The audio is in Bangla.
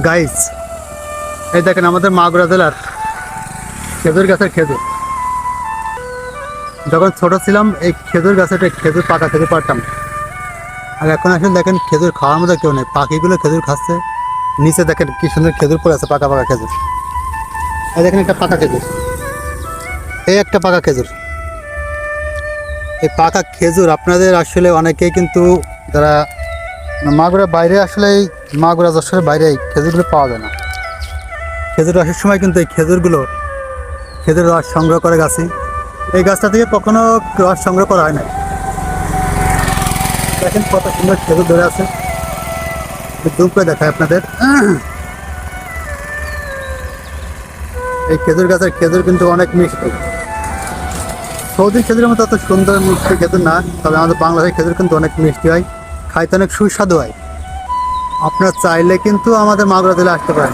গাইস, এই দেখেন আমাদের মাগুরা জেলার খেজুর গাছের খেজুর। যখন ছোট ছিলাম এই খেজুর গাছের খেজুর পাকা খেজুর পারতাম, আর এখন আসলে দেখেন খেজুর খাওয়ার মতো কেউ নেই। পাখিগুলো খেজুর খাচ্ছে, নিচে দেখেন কি সুন্দর খেজুর পড়ে আছে, পাকা পাকা খেজুর। এই দেখেন একটা পাকা খেজুর, এই একটা পাকা খেজুর। এই পাকা খেজুর আপনাদের আসলে অনেকেই কিন্তু যারা মাগুরার বাইরে, আসলে এই মাগুরা যশোরের বাইরে এই খেজুরগুলো পাওয়া যায় না। খেজুর রসের সময় কিন্তু এই খেজুর রস সংগ্রহ করে গাছে, এই গাছটা থেকে কখনো রস সংগ্রহ করা হয় না। দেখেন কত সুন্দর খেজুর ধরে আছে, জুম করে দেখায় আপনাদের। এই খেজুর গাছের খেজুর কিন্তু অনেক মিষ্টি। সৌদির খেজুরের মতো অত সুন্দর মিষ্টি খেজুর না, তবে আমাদের বাংলাদেশের খেজুর কিন্তু অনেক মিষ্টি হয়, খাইতে অনেক সুস্বাদু হয়। আপনারা চাইলে কিন্তু আমাদের মাগুরা জেলায় আসতে পারেন।